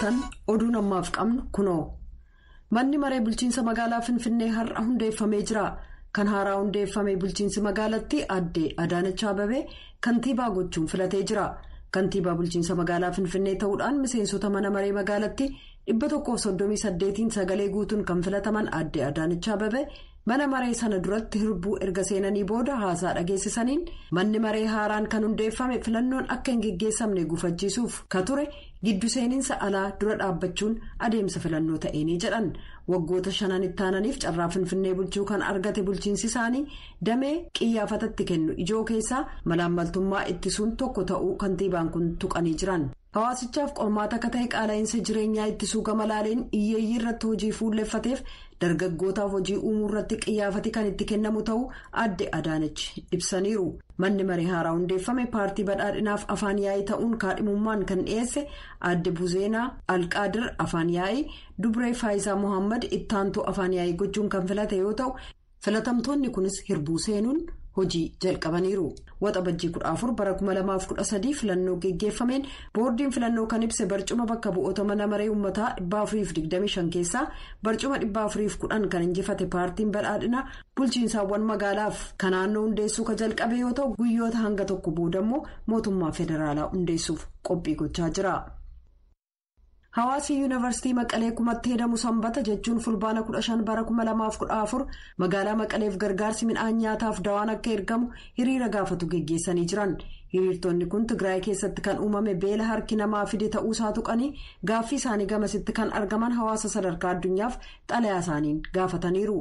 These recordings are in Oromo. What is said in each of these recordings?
Attamoltan oduu namaaf qabnu kuno. Manni maree bulchiinsa magaalaa Finfinnee har'a hundeeffamee jira. Kan haaraa hundeeffame bulchiinsi magaalatti aadde Adaanach Abeebee kantiibaa gochuun filatee jira. Kantiibaa bulchiinsa magaalaa Finfinnee ta'uudhaan miseensota mana maree magaalatti 138 sagalee guutuun kan filataman aadde Adaanach Abeebee mana maree sana duratti hirbuu erga seenanii booda haasaa dhageessisaniin manni maree haaraan kan hundeeffame filannoon akka hin geggeessamne gufachiisuuf ka ture giddu seeninsa alaa dura dhaabbachuun adeemsa filannoo ta'eenii jedhan. Waggoota 5 itti aananiif carraa Finfinnee bulchuu kan argate bulchiinsi isaanii damee qiyyaafatatti kennu ijoo keessaa malaammaltummaa ittisuun tokko ta'uu kantiibaan kun tuqanii jiran. Hawaasichaaf qormaata akka ta'e qaala'insa jireenyaa ittisuu gama laaleen iyyeeyyii irratti hojii fuulleffateef dargaggootaaf hojii uumuu irratti qiyyaafati kan itti kennamu ta'uu aadde Adaanach ibsaniiru. Manni maree haaraa hundeeffame paartii badhaadhinaaf afaan yaa'ii ta'uun kaadhimummaan kan dhiyeesse aadde Buzeenaa Alqaadir afaan yaa'ii Dubree Faayisaa Mohaammed ittaantuu afaan yaa'ii gochuun kan filate yoo ta'u filatamtoonni kunis hirbuu seenuun hojii jalqabaniiru. Waxabajjii 14 bara 2013 filannoo geggeeffameen boordiin filannoo kan ibse barcuma bakka bu'oota mana maree uummataa 425 keessaa barcuma 410 kan injifate paartiin badhaadhinaa bulchiinsaawwan magaalaaf kan naannoo hundeessuu ka jalqabe yoo ta'u guyyoota hanga tokko boodammoo mootummaa federaalaa hundeessuuf qophii gochaa jira. Hawaasi yuunivarsiitii Maqalee kumatti hedamu sanbata jechuun fulbaana 15 bara 2014 magaalaa Maqaleef gargaarsi midhaan nyaataaf dawaan akka ergamu hiriira gaafatu geggeessanii jiran. Hiriirtonni kun Tigraay keessatti kan uumame beela harki namaa fide ta'uusaa tuqanii gaaffii isaanii gamasitti kan argaman hawaasa sadarkaa addunyaaf xalayaa isaaniin gaafataniiru.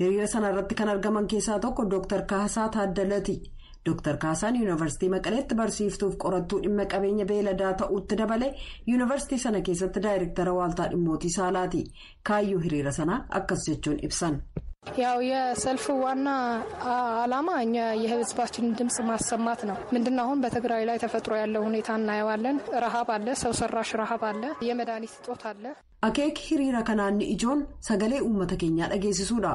Hiriira sana irratti kan argaman keessaa tokko Dr. Kaasaa Taaddalati. Dr. Kaasaan yuunivarsiitii Maqaleetti barsiiftuuf qorattuu dhimma qabeenya beeladaa ta'uutti dabale yuunivarsiitii sana keessatti daayirektara waaltaa dhimmootii saalaati. Kaayyoo hiriira sanaa akkas jechuun ibsan. ያው የሰልፍ ዋና አላማ እኛ የህዝባችንን ድምጽ ማሰማት ነው። ምንድነው አሁን በትግራይ ላይ ተፈጥሮ ያለው ሁኔታ እናየዋለን። ረሃብ አለ፣ ሰው ሰራሽ ረሃብ አለ፣ የመድኃኒት እጦት አለ። አኬክ hiriira kanaan ijoon sagalee uummata keenyaa dhageessisuudha.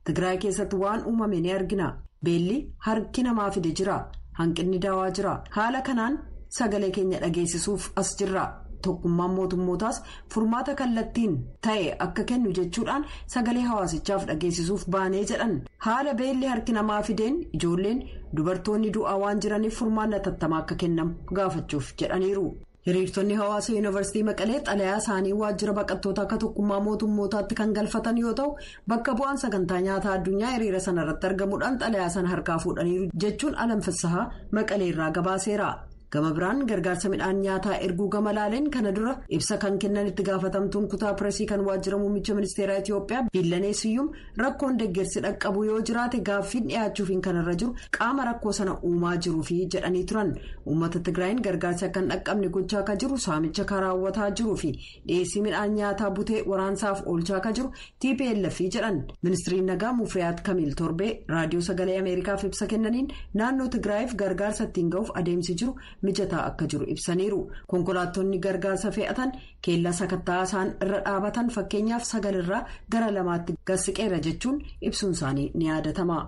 Tigraay keessatti waan uumame ni argina. Beelli harki namaa fide jira. Hanqinni daawaa jira. Haala kanaan sagalee keenya dhageessisuuf as jirra. Tokkummaan mootummootaas furmaata kallattiin ta'e akka kennu jechuudhaan sagalee hawaasichaaf dhageessisuuf baanee jedhan. Haala beelli harki namaa fideen ijoolleen dubartoonni du'aa waan jiraniif furmaanni hatattamaa akka kennamu gaafachuuf jedhaniiru. Hiriirtonni hawaasa yuunivarsiitii Maqalee xalayaa isaanii waajjira baqattoota akka tokkummaa mootummootaatti kan galfatan yoo ta'u bakka bu'aan sagantaa nyaataa addunyaa hiriira sana irratti argamuudhaan xalayaa sana harkaa fuudhaniiru jechuun alanfassahaa Maqalee irraa gabaaseera. Gama biraan gargaarsa midhaan nyaataa erguu gama laaleen kana dura ibsa kan kennan itti gaafatamtuun kutaa pireesii kan waajjira muummicha ministeeraa Itiyoophiyaa Billaneesiyyuum rakkoon deeggarsi dhaqqabu yoo jiraate gaaffiin dhiyaachuufiin kanarra jiru qaama rakkoo sana uumaa jiruufi jedhanii turan. Uummata Tigraayin gargaarsa akka hin dhaqqabne gochaa akka jiru saamicha raawwataa jiruufi dhiyeessii midhaan nyaataa butee waraansaaf oolchaa akka jiru TPLF jedhan. Ministiriin nagaa Mufriyaat Kamiil Torbee raadiyoo sagalee Ameerikaaf ibsa kennaniin naannoo Tigraayiif gargaarsa ittiin ga'uuf adeemsi jiru mijataa akka jiru ibsaniiru. Konkolaattonni gargaarsa fe'atan keellaa sakattaa isaan irra dhaabatan fakkeenyaaf 9 irraa gara 2tti gassiqeera jechuun ibsuun isaanii ni yaadatama.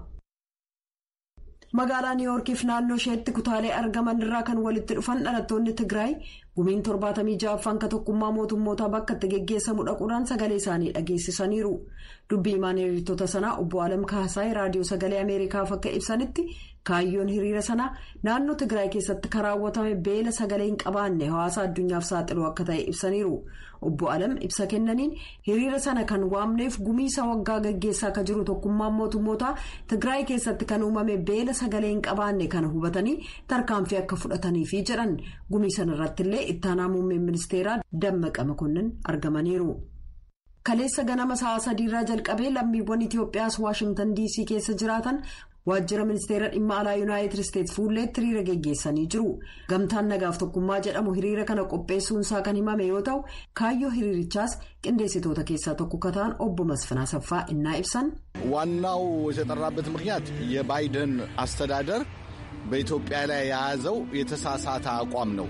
Magaalaa Niiwoorkiif naannoo isheetti kutaalee argaman irraa kan walitti dhufan dhalattoonni Tigraay gumiin 76ffaan ka tokkummaa mootummootaa bakka itti geggeessamu dhaquudhaan sagalee isaanii dhageessisaniiru. Dubbii himaan hiriirtota sanaa obbo Alam Kaasaay raadiyoo sagalee Ameerikaaf akka ibsanitti kaayyoon hiriira sanaa naannoo Tigraay keessatti raawwatame beela sagalee hin qabaanne hawaasa addunyaaf saaxiluu akka ta'e ibsaniiru. Obbo Alam ibsa kennaniin hiriira sana kan waamneef gumiisa waggaa geggeessaa akka jiru tokkummaan mootummootaa Tigraay keessatti kan uumame beela sagalee hin qabaanne kana hubatanii tarkaanfii akka fudhataniifi jedhan. Gumii sana irratti illee ittaanaa muummeen ministeeraa Dammaqa Makonnin argamaniiru. Kaleessa ganama sa'a 3 irraa jalqabee lammiiwwan Itiyoophiyaas Waashingtan DC keessa jiraatan waajjira ministeera dhimma alaa Yuunaayitid Isteetsi fuulleetti hiriira geggeessanii jiru. Gamtaan nagaaf tokkummaa jedhamu hiriira kana qopheessuun isaa kan himame yoo ta'u kaayyoo hiriirichaas qindeessitoota keessaa tokko kataan obbo Masfinaa Saffaa innaa ibsan. ዋናው የተጠራበት ምክንያት የባይደን አስተዳደር በኢትዮጵያ ላይ የያዘው የተሳሳተ አቋም ነው።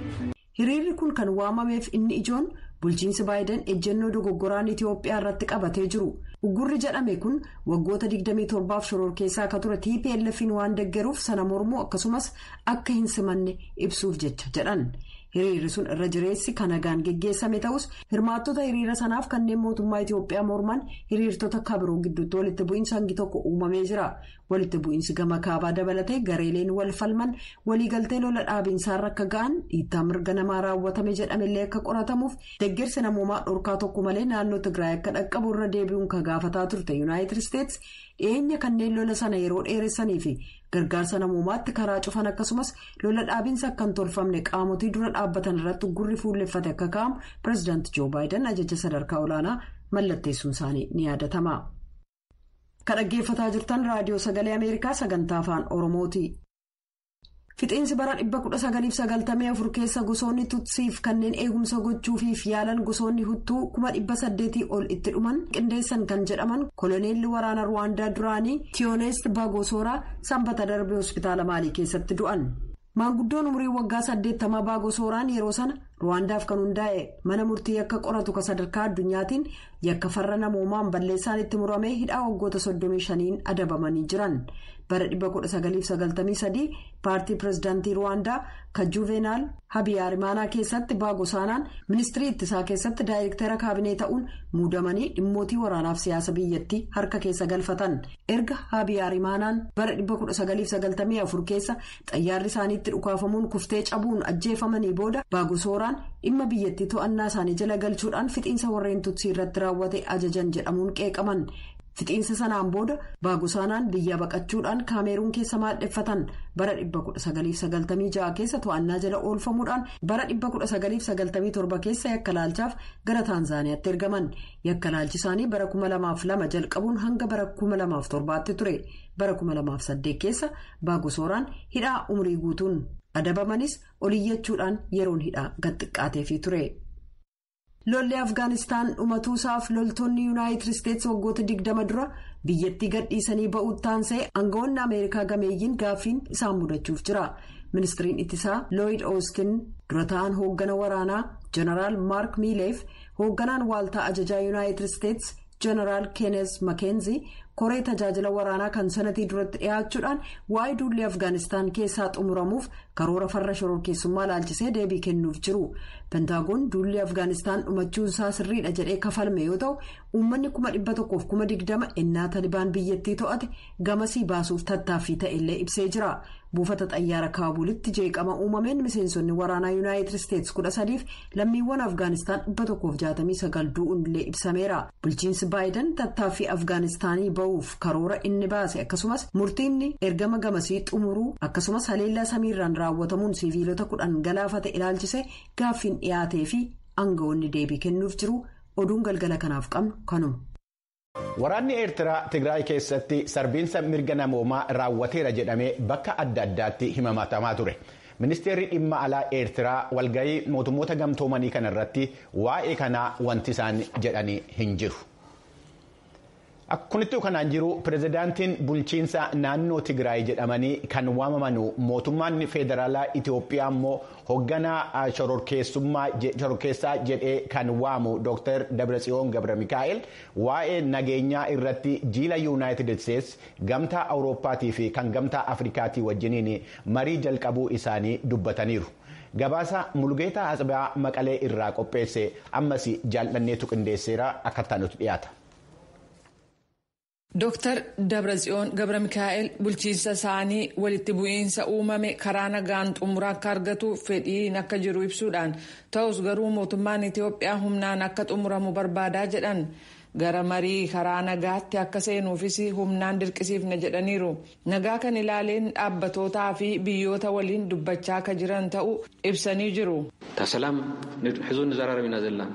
Hiriirri kun kan waamameef inni ijoon bulchiinsi Baayiden ejjennoo dogoggoraan Itiyoophiyaa irratti qabatee jiru. Uggurri jedhame kun waggoota 27f shoror keessaa akka ture TPLF'n waan deeggaruuf sana mormuu akkasumas akka hin simanne ibsuuf jecha jedhan. hiriirri sun irra jireessi kan nagaan geggeessame ta'us hirmaattota hiriira sanaaf kanneen mootummaa Itoophiyaa morman hiriirtota kabiroo gidduutti walitti bu'iinsa hangi tokko uumamee jira. Walitti bu'iinsi gama kaabaa dabalatee gareeleen wal falman waliigaltee lola dhaabiinsaarra akka ga'an dhiittaa mirga namaa raawwatame jedhamellee akka qoratamuuf deeggarsi namoomaa dhorkaa tokko malee naannoo Tigraay akka dhaqqabu irra deebi'uun kan gaafataa turte Yuunaayitid Isteets dhiyeenya kanneen lola sana yeroo dheeressanii fi gargaarsa namoomaatti karaa cufan akkasumas lola dhaabiinsa akka hin tolfamne qaamotii dura dhaabbatan irratti gurri fuulleffate akka ka'amu pireezidaanti Joo Baayiden ajaja sadarkaa olaanaa mallatteessuun isaanii ni yaadatama. Kan dhaggeeffataa jirtan raadiyoo sagalee Ameerikaa sagantaa afaan Oromooti. Fixiinsi bara 1994 keessa gosoonni Tutsiif kanneen eegumsa gochuufiif yaalan gosoonni Huttuu 800 ol itti dhuman qindeessan kan jedhaman koloneelli waraana Ruwaandaa duraanii Tiyoonest Baagosooraa sanbata darbe hospitaala Maalii keessatti du'an. Maanguddoon umurii waggaa 80 Baagosooraan yeroo sana Ruwaandaaf kan hundaa'e mana murtii akka qoratu ka sadarkaa addunyaatiin yakka farra namoomaan balleessaan itti muramee hidhaa waggoota 35 adabamanii jiran. Bara 1993 paartii pireezidaantii Ruwaandaa kan Juvenaal Habiyyaarimaanaa keessatti Baagosaanaan ministirii ittisaa keessatti daayirektara kaabinee ta'uun muudamanii dhimmootii waraanaaf siyaasa biyyattii harka keessa galfatan. Erga Habiyyaarimaanaan bara 1994 keessa xayyaarri isaaniitti dhukaafamuun kuftee cabuun ajjeefamanii booda Baagosooraan dhimma biyyattii to'annaa isaanii jala galchuudhaan fixiinsa warreen Tutsii irratti raawwate ajajan jedhamuun qeeqaman. Fixiinsa sanaan booda Baagosaanaan biyya baqachuudhaan Kaameruun keessa maadheffatan bara 1996 keessa to'annaa jala oolfamuudhaan bara 1997 keessa yakka laalchaaf gara Taanzaaniyaatti ergaman. Yakka laalchi isaanii bara 2002 jalqabuun hanga bara 2007tti ture. Bara 2008 keessa Baagosooraan hidhaa umurii guutuun adabamanis oliyyachuudhaan yeroon hidhaa gad xiqqaateefii ture. Lolli Afgaanistaan dhumatuusaaf loltoonni Yuunaayitid Isteets waggoota 20 dura biyyattii gadhiisanii ba'uutti taansee aangawoonni Ameerikaa gameeyyiin gaaffiin isaan mudachuuf jira. Ministiriin ittisaa Lloyd Austin dura ta'an hooggana waraanaa Jeneraal Mark Mileef hoogganaan waaltaa ajajaa Yuunaayitid Isteets Jeneraal Kenneth Mackenzie koree tajaajila waraanaa kan sanatii duratti dhiyaachuudhaan waa'ee duulli Afgaanistaan keessaa xumuramuuf karoora farra shororkeessummaa laalchisee deebii kennuuf jiru. Pentaagoon duulli Afgaanistaan dhumachuunsaa sirriidha jedhee kafalme yoo ta'u uummanni 120,020 ennaa Talibaan biyyattii to'ate gamasii baasuuf tattaaffii ta'ellee ibsee jira. Buufata xayyaara Kaabulitti jeeqama uumameen miseensonni waraanaa Yuunaayitid Isteets 13 lammiiwwan Afgaanistaan 169 du'uun illee ibsameera. Bulchiinsi Baayiden tattaaffii Afgaanistaanii ba'uuf karoora inni baase akkasumas murtiinni ergama gamasii xumuruu akkasumas haleellaa samiirraan raawwatamuun siviilota 10 galaafate ilaalchise gaaffiin dhiyaatee fi aangawoonni deebii kennuuf jiru. Oduun galgala kanaaf qabnu kanuma. Waraanni Eertiraa Tigraay keessatti sarbiinsa mirga namoomaa raawwateera jedhamee bakka adda addaatti himatamaa ture. Ministeerri dhimma alaa Eertiraa walgahii mootummoota gamtoomanii kanarratti waa'ee kanaa wanti isaan jedhanii hin jiru. Akkunittuu kanaan jiru pireezidaantiin bulchiinsa naannoo Tigraay jedhamanii kan waamaman mootummaan federaalaa Itoophiyaa immoo hoogganaa shororkeessaa jedhee kan waamu Dr. Dabratsiyoon Gabramikaa'el waa'ee nageenyaa irratti jiila Yuunaayitid Isteets gamtaa Awurooppaatii fi kan gamtaa Afrikaatii wajjiniin marii jalqabuu isaanii dubbataniiru. Gabaasa Mulgeetaa Asbaa Maqalee irraa qopheesse ammas jaallanneetu qindeesseera akka nutti dhiyaata. Dr. Dabratsiyoon Gabramikaa'el bulchiinsa isaanii walitti bu'iinsa uumame karaa nagaan xumuraa akka argatu fedhiin akka jiru ibsuudhaan ta'us garuu mootummaan Itoophiyaa humnaan akka xumuramu barbaadaa jedhan gara marii karaa nagaatti akka seenuufis humnaan dirqisiifne jedhaniiru. Nagaa kan ilaaleen dhaabbatootaa fi biyyoota waliin dubbachaa akka jiran ta'uu ibsanii jiru. Tasalaam hizuun zararamina zellaan.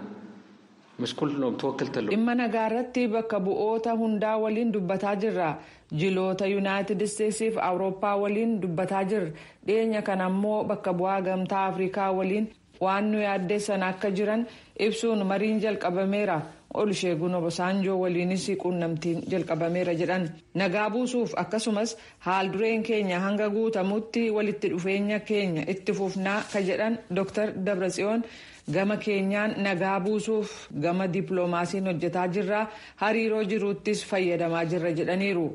Dhimma nagaa irratti bakka bu'oota hundaa waliin dubbataa jirra. Jiloota Yuunaayitid Isteetsiif Awurooppaa waliin dubbataa jirra. Dhiyeenya kana ammoo bakka bu'aa gamtaa Afrikaa waliin waan nu yaaddeessan akka jiran ibsuun mariin jalqabameera. Oluseegun Obasanjoo waliinis quunnamtiin jalqabameera jedhan. Nagaa buusuuf akkasumas haal dureen keenya hanga guutamutti walitti dhufeenya keenya itti fufnaa ka jedhan Dr. Dabratsiyoon. Gama keenyaan nagaa buusuuf gama dippiloomaasiin hojjetaa jirra hariiroo jiruuttis fayyadamaa jirra jedhaniiru.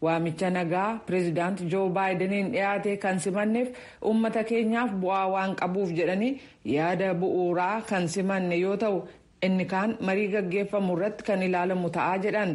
waamicha nagaa pireezidaant joo baayidaniin dhiyaate kan simanneef uummata keenyaaf bu'aa waan qabuuf jedhanii yaada bu'uuraa kan simanne yoo ta'u inni kaan marii gaggeeffamu irratti kan ilaalamu ta'aa jedhan.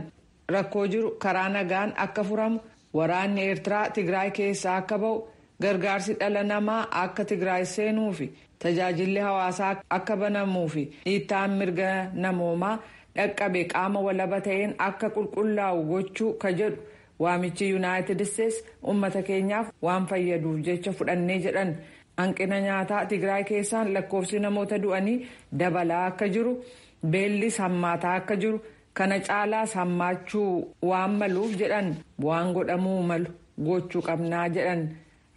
Rakkoo jiru karaa nagaan akka furamu waraanni eertiraa Tigraay keessaa akka ba'u gargaarsi dhala namaa akka Tigraay seenuu fi tajaajilli hawaasaa akka banamuu fi dhiittaan mirga namoomaa dhaqqabe qaama walaba ta'een akka qulqullaa'u gochuu ka jedhu waamichi yuunaayitid isteetsi uummata keenyaaf waan fayyaduuf jecha fudhannee jedhan. Hanqina nyaataa Tigraay keessaan lakkoofsi namoota du'anii dabalaa akka jiru beellis hammaataa akka jiru. Kana caalaas hammaachuu waan maluuf jedhan waan godhamuu malu gochuu qabnaa jedhan.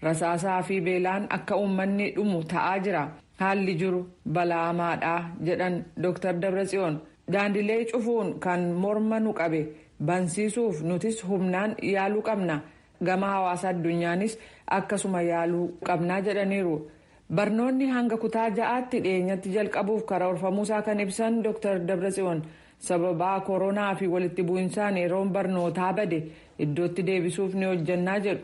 Rasaasaa fi beelaan akka uummanni dhumu ta'aa jira. Haalli jiru balaamaadhaa jedhan Dr. Dabratsiyoon. Daandilee cufuun kan morma nu qabe bansiisuuf nutis humnaan yaaluu qabna. Gama hawaasa addunyaanis akkasuma yaaluu qabnaa jedhaniiru. Barnoonni hanga kutaa 6tti dhiyeenyatti jalqabuuf karoorfamuusaa kan ibsan Dr. Dabratsiyoon. Sababaa koronaa fi walitti bu'insaan yeroon barnootaa bade iddootti deebisuuf ni hojjannaa jedhu.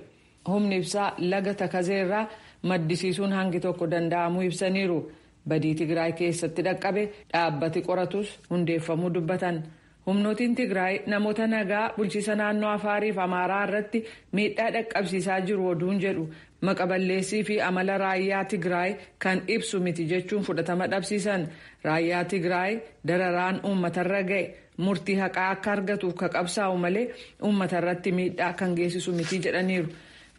Humni ibsaa laga takazeerraa maddisiisuun hangi tokko danda'amuu ibsaniiru. Badii Tigraay keessatti dhaqqabe dhaabbati qoratus hundeeffamuu dubbatan. Humnootiin Tigraay namoota nagaa bulchiisa naannoo Afaarii fi Amaaraa irratti miidhaa dhaqqabsiisaa jiru oduun jedhu maqaballeessii fi amala raayyaa Tigraay kan ibsu miti jechuun fudhatama dhabsiisan. Raayyaa Tigraay dararaan uummatarra ga'e murtii haqaa akka argatuuf ka qabsaa'u malee uummatarratti miidhaa kan geessisu miti jedhaniiru.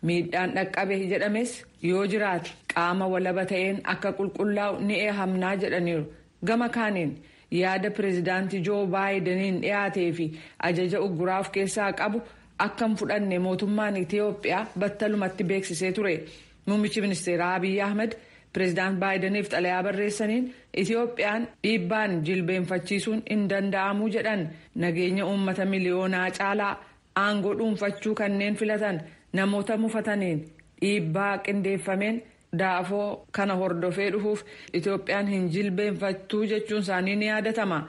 Miidhaan dhaqqabe jedhames yoo jiraate qaama walaba ta'een akka qulqullaa'u ni eehamnaa jedhaniiru. Gama kaaniin yaada pireezidaantii joo baayidaniin dhiyaatee fi ajaja ugguraaf keessaa qabu akkam fudhanne mootummaan Itiyoophiyaa battalumatti beeksisee ture. Muummichi ministeeraa Abiyyi Ahmed pireezidaant baayidaniif xalayaa barreessaniin Itiyoophiyaan dhiibbaan jilbeenfachiisuun hin danda'amu jedhan. Nageenya uummata miliyoonaa caalaa aangoo dhuunfachuu kanneen filatan namoota mufataniin dhiibbaa qindeeffameen daafoo kana hordofee dhufuuf Itiyoophiyaan hin jilbeenfattuu jechuun isaanii ni yaadatama.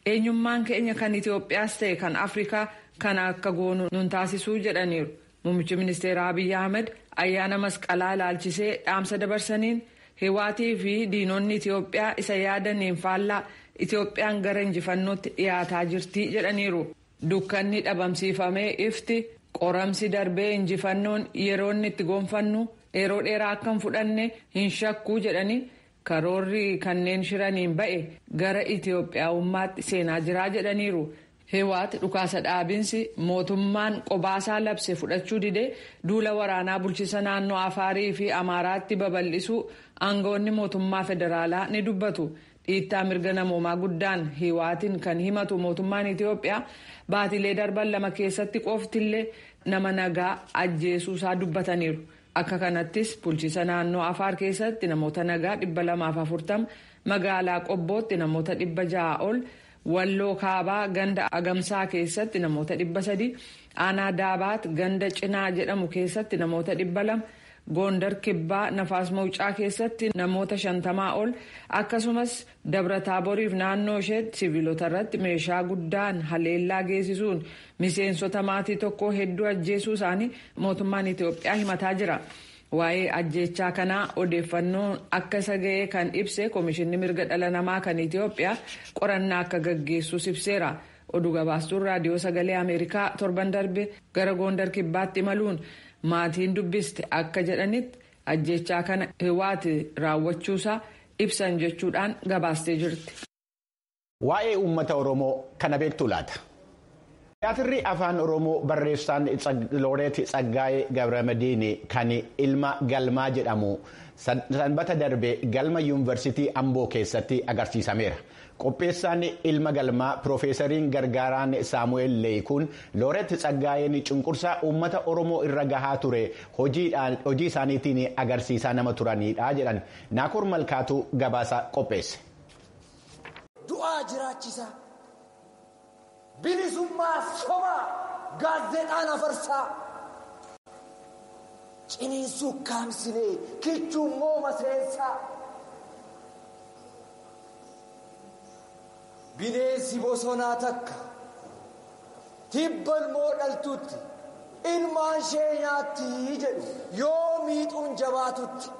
Eenyummaan keenya kan Itiyoophiyaas ta'e kan Afrikaa kana akka goonu nun taasisuu jedhaniiru. Muummichi ministeeraa Abiyyi Ahmed ayyaana masqalaa ilaalchisee dhaamsa dabarsaniin Hiwaatii fi diinonni Itiyoophiyaa isa yaadaniin faallaa Itiyoophiyaan gara injifannootti dhiyaataa jirti jedhaniiru. Dukkanni dhabamsiifamee ifti qoramsi darbee injifannoon yeroo inni itti gonfannu yeroo dheeraa akka hin fudhanne hin shakkuu jedhanii karoorri kanneen shiraniin ba'e gara Itiyoophiyaawummaatti seenaa jiraa jedhaniiru. Hiwaati dhukaasa dhaabinsi mootummaan qobaasaa labse fudhachuu didee duula waraanaa bulchiisa naannoo Afaarii fi Amaaraatti babal'isuu aangawoonni mootummaa federaalaa ni dubbatu. Dhiittaa mirga namoomaa guddaan hiwaatiin kan himatu mootummaan Itiyoophiyaa baatilee darban 2 keessatti qoftillee nama nagaa ajjeesuusaa dubbataniiru. Akka kanattis bulchiisa naannoo Afaar keessatti namoota nagaa 240, magaalaa Qobbootti namoota 600 ol, Walloo Kaabaa ganda Agamsaa keessatti namoota 300, Aanaa Daabaat ganda Cinaa jedhamu keessatti namoota 200, Gondar Kibbaa Nafaas Mawucaa keessatti namoota 50 ol, akkasumas Dabra Taaboriif naannoo isheetti siviilota irratti meeshaa guddaan haleellaa geessisuun miseensota maatii tokko hedduu ajjeesuu isaanii mootummaan Itiyoophiyaa himataa jira. Waa'ee ajjeechaa kanaa odeeffannoo akka isa ga'ee kan ibse Komishinni Mirga Dhala Namaa kan Itiyoophiyaa qorannaa akka gaggeessus ibseera. Oduu gabaastuun raadiyoo sagalee Ameerikaa torban darbe gara Gondar Kibbaatti imaluun maatiin dubbiste akka jedhanitti ajjeechaa kana hiwaati raawwachuusaa ibsan jechuudhaan gabaastee jirti. Waa'ee uummata Oromoo kana beektu laata? Tiyaatirri afaan Oromoo barreessaan Looreet Tsaggaayee Gabramadiin kan ilma galmaa jedhamu sanbata darbe galma yuunivarsiitii Amboo keessatti agarsiisameera. Qopheessaan ilma galmaa Piroofeesariin Gargaaraan Saamu'eel Leeyikuun Looreet Tsaggaayeen cunqursaa uummata Oromoo irra gahaa ture hojii isaaniitiin agarsiisaa nama turanidha jedhan. Naakoor Malkaatu gabaasa qopheesse. Du'aa jiraachisa. Bilisummaa sobaa gaazexaan afarsaa. Ciniinsuu kaamsilee kichuun mooma seensaa. Bineensi bosonaa takka tibbalmoo dhaltuutti ilmaan ishee nyaatti jedhu yoo miixuun jabaatutti